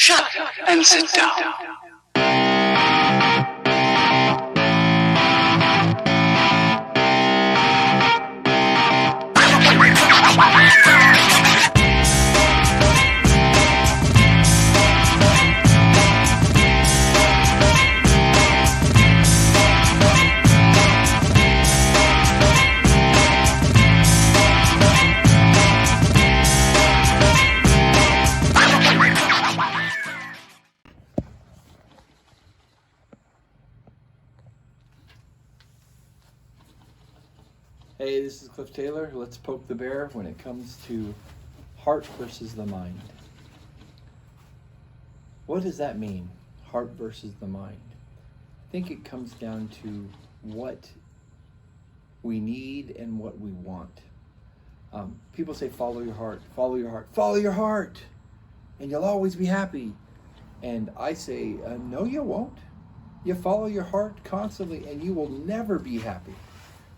Shut up and sit down. Hey, this is Cliff Taylor. Let's poke the bear when it comes to heart versus the mind. What does that mean, heart versus the mind? I think it comes down to what we need and what we want. People say, follow your heart, follow your heart, follow your heart, and you'll always be happy. And I say, no, you won't. You follow your heart constantly and you will never be happy.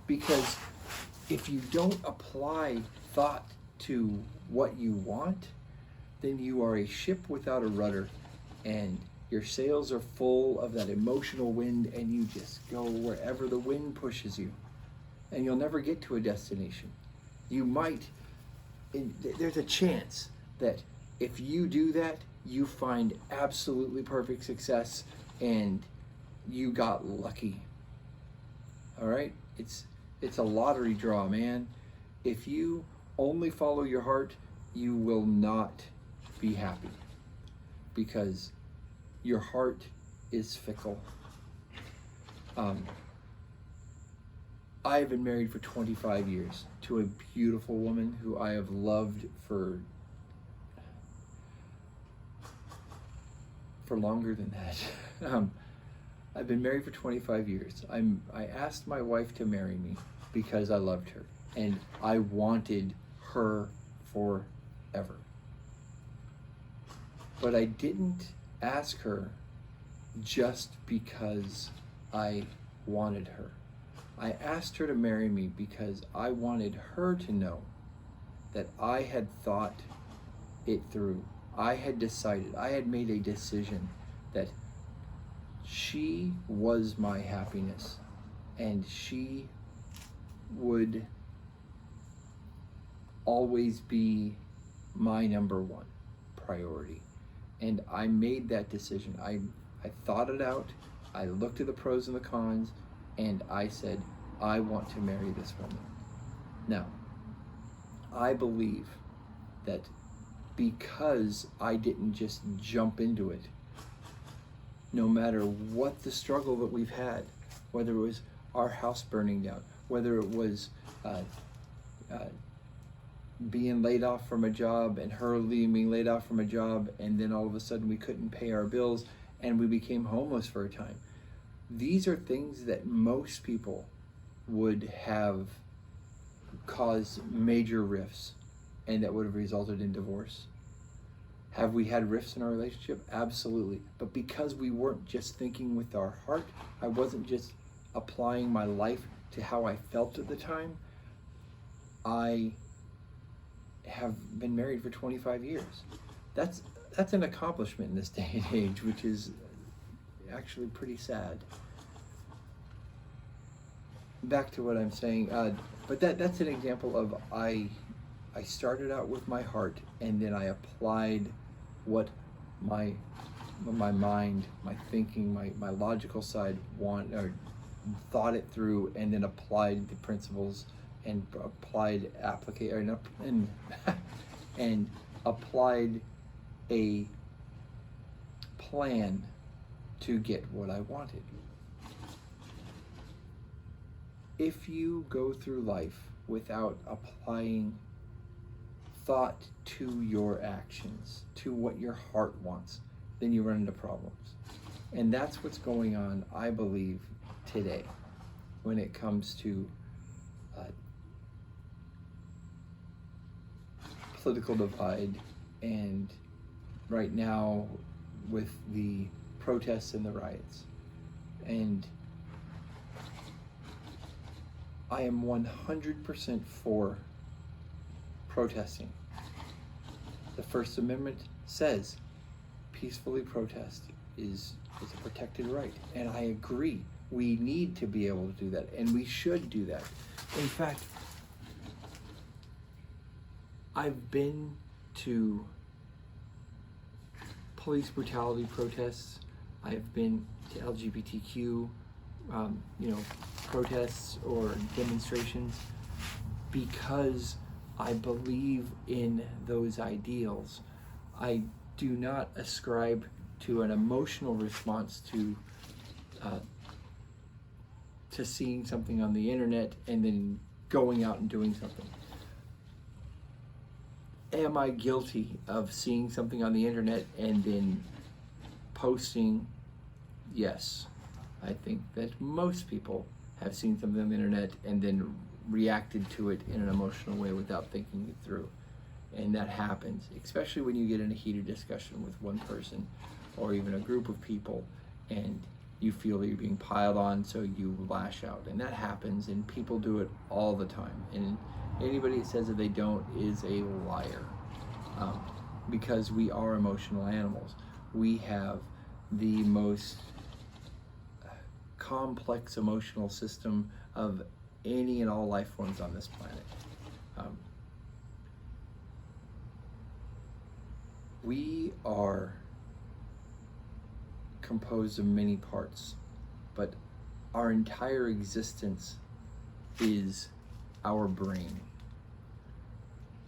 Because if you don't apply thought to what you want, then you are a ship without a rudder and your sails are full of that emotional wind and you just go wherever the wind pushes you and you'll never get to a destination. You might, there's a chance that if you do that, you find absolutely perfect success and you got lucky. All right? It's a lottery draw, man. If you only follow your heart, you will not be happy because your heart is fickle. I have been married for 25 years to a beautiful woman who I have loved for longer than that. I've been married for 25 years. I asked my wife to marry me because I loved her and I wanted her forever. But I didn't ask her just because I wanted her. I asked her to marry me because I wanted her to know that I had thought it through. I had decided, I had made a decision that she was my happiness and she would always be my number one priority. And I made that decision. I thought it out. I looked at the pros and the cons and I said, I want to marry this woman. Now, I believe that because I didn't just jump into it, no matter what the struggle that we've had, whether it was our house burning down, whether it was being laid off from a job and her being laid off from a job and then all of a sudden we couldn't pay our bills and we became homeless for a time. These are things that most people would have caused major rifts and that would have resulted in divorce. Have we had rifts in our relationship? Absolutely. But because we weren't just thinking with our heart, I wasn't just applying my life to how I felt at the time, I have been married for 25 years. That's an accomplishment in this day and age, which is actually pretty sad. Back to what I'm saying, but that's an example of I started out with my heart and then I applied what my mind, my thinking, my logical side thought it through and then applied the principles and applied and applied a plan to get what I wanted. If you go through life without applying thought to your actions, to what your heart wants, then you run into problems. And that's what's going on, I believe, today when it comes to political divide and right now with the protests and the riots. And I am 100% for protesting. The First Amendment says peacefully protest is a protected right. And I agree. We need to be able to do that, and we should do that. In fact, I've been to police brutality protests. I've been to LGBTQ, protests or demonstrations because I believe in those ideals. I do not ascribe to an emotional response to seeing something on the internet and then going out and doing something. Am I guilty of seeing something on the internet and then posting? Yes. I think that most people have seen something on the internet and then reacted to it in an emotional way without thinking it through. And that happens, especially when you get in a heated discussion with one person or even a group of people, and you feel that you're being piled on, so you lash out. And that happens, and people do it all the time. And anybody that says that they don't is a liar, because we are emotional animals. We have the most complex emotional system of any and all life forms on this planet. We are composed of many parts, but our entire existence is our brain.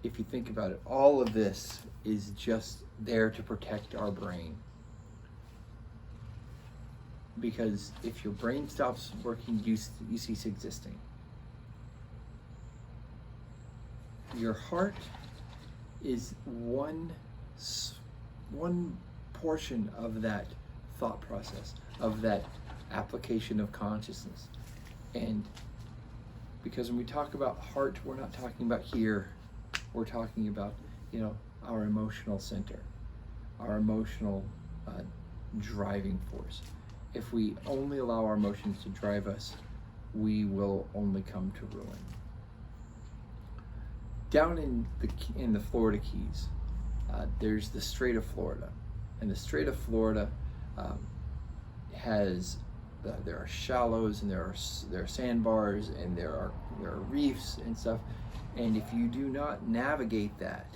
If you think about it, all of this is just there to protect our brain. Because if your brain stops working, you cease existing. Your heart is one portion of that thought process, of that application of consciousness. And because when we talk about heart, we're not talking about here, we're talking about, our emotional center, our emotional driving force. If we only allow our emotions to drive us, we will only come to ruin. Down in the Florida Keys, there's the Strait of Florida, and the Strait of Florida there are shallows, and there are sandbars, and there are reefs and stuff. And if you do not navigate that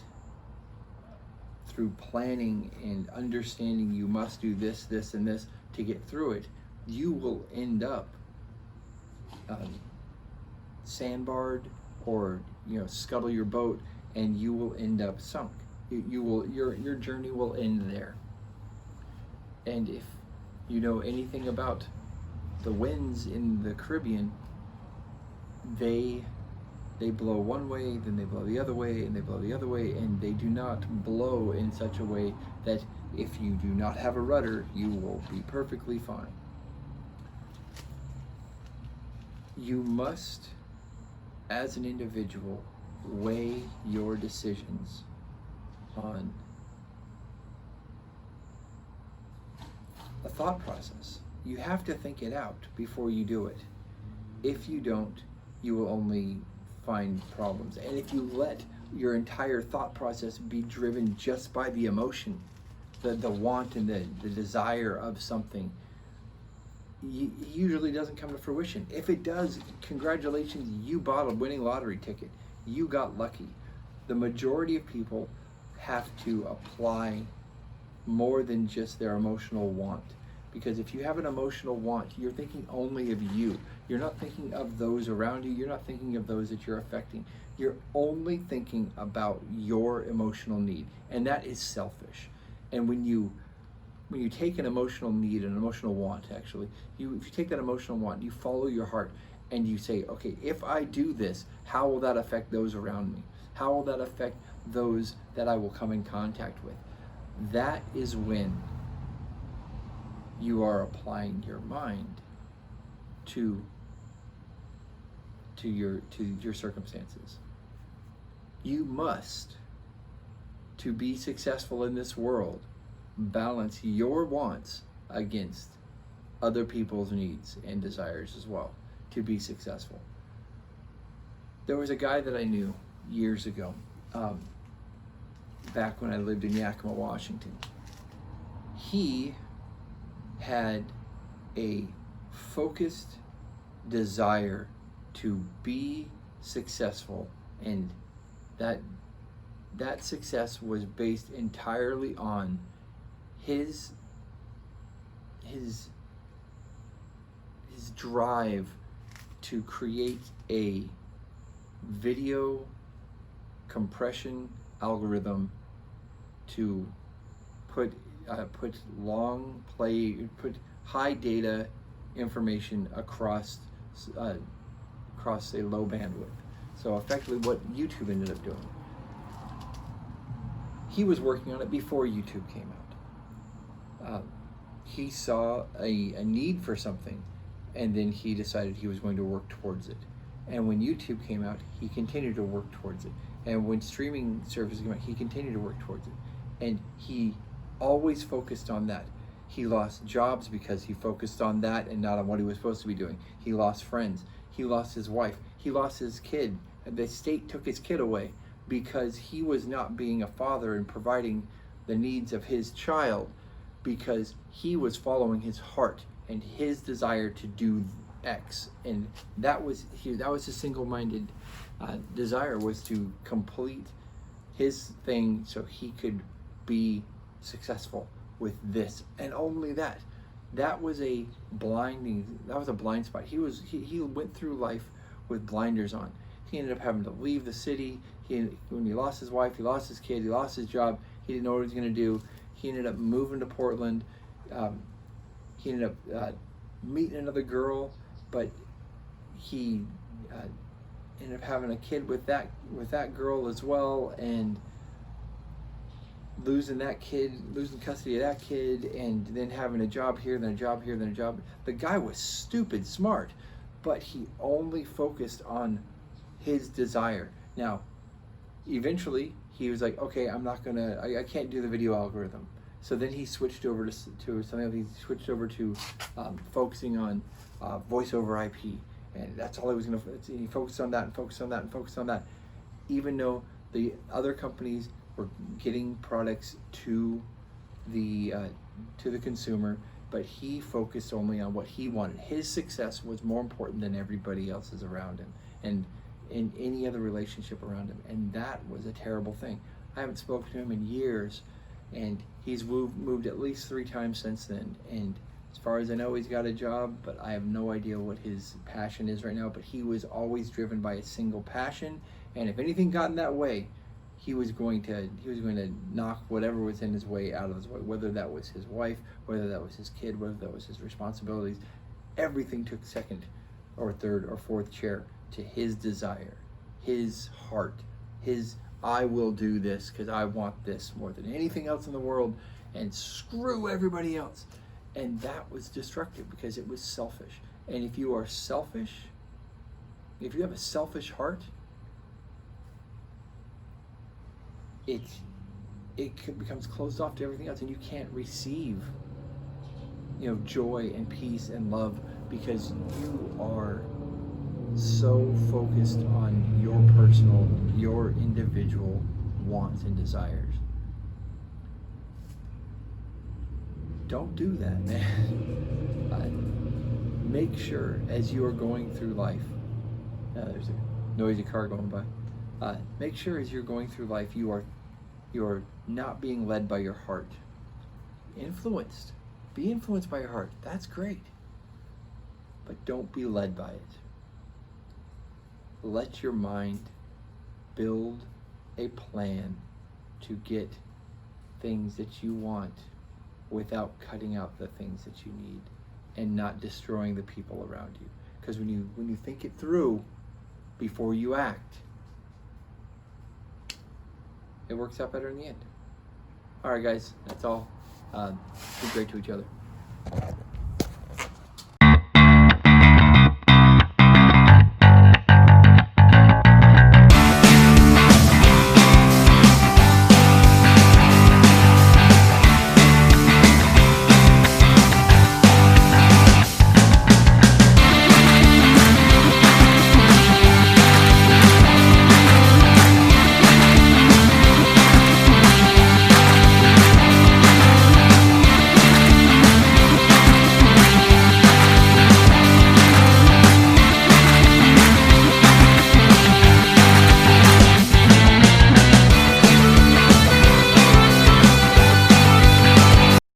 through planning and understanding, you must do this, this, and this to get through it, you will end up sandbarred, or scuttle your boat, and you will end up sunk. Your journey will end there. And if you know anything about the winds in the Caribbean, they blow one way, then they blow the other way, and they blow the other way, and they do not blow in such a way that if you do not have a rudder, you will be perfectly fine. You must, as an individual, weigh your decisions on a thought process. You have to think it out before you do it. If you don't, you will only find problems. And if you let your entire thought process be driven just by the emotion, the want and the desire of something, it usually doesn't come to fruition. If it does, congratulations, you bought a winning lottery ticket. You got lucky. The majority of people have to apply more than just their emotional want. Because if you have an emotional want, you're thinking only of you. You're not thinking of those around you. You're not thinking of those that you're affecting. You're only thinking about your emotional need. And that is selfish. And when you take an emotional need, an emotional want actually, if you take that emotional want, you follow your heart and you say, okay, if I do this, how will that affect those around me? How will that affect those that I will come in contact with? That is when you are applying your mind to your circumstances. You must, to be successful in this world, balance your wants against other people's needs and desires as well to be successful. There was a guy that I knew years ago, back when I lived in Yakima, Washington. he had a focused desire to be successful, and that success was based entirely on his drive to create a video compression algorithm to put high data information across a low bandwidth. So effectively what YouTube ended up doing. He was working on it before YouTube came out. He saw a need for something, and then he decided he was going to work towards it. And when YouTube came out, he continued to work towards it. And when streaming services came out, he continued to work towards it. And he always focused on that. He lost jobs because he focused on that and not on what he was supposed to be doing. He lost friends. He lost his wife. He lost his kid. The state took his kid away because he was not being a father and providing the needs of his child, because he was following his heart and his desire to do X. And that was his single-minded desire, was to complete his thing so he could be successful with this, and only that. That was a blind spot. He went through life with blinders on. He ended up having to leave the city. When he lost his wife, he lost his kid, he lost his job, he didn't know what he was going to do. He ended up moving to Portland. He ended up meeting another girl, but he ended up having a kid with that girl as well, and losing custody of that kid, and then having a job here, then a job here, then a job. The guy was stupid smart, but he only focused on his desire. Now, eventually, he was like, okay, I can't do the video algorithm. So then he switched over to something else. He switched over to focusing on voice over IP, and that's all he was going to. He focused on that and focused on that and focused on that, even though the other companies were getting products to the consumer, but he focused only on what he wanted. His success was more important than everybody else's around him, and in any other relationship around him, and that was a terrible thing. I haven't spoken to him in years, and he's moved at least 3 times since then, and as far as I know, he's got a job, but I have no idea what his passion is right now. But he was always driven by a single passion, and if anything got in that way, he was going to knock whatever was in his way out of his way, whether that was his wife, whether that was his kid, whether that was his responsibilities. Everything took second or third or fourth chair to his desire, his heart, his I will do this because I want this more than anything else in the world, and screw everybody else. And that was destructive because it was selfish. And if you are selfish, if you have a selfish heart, it becomes closed off to everything else, and you can't receive, joy and peace and love, because you are so focused on your individual wants and desires. Don't do that, man. Make sure as you are going through life, there's a noisy car going by. Make sure as you're going through life, you are not being led by your heart. Be influenced by your heart. That's great. But don't be led by it. Let your mind build a plan to get things that you want without cutting out the things that you need, and not destroying the people around you. Because when you think it through before you act, it works out better in the end. All right, guys, that's all. Be great to each other.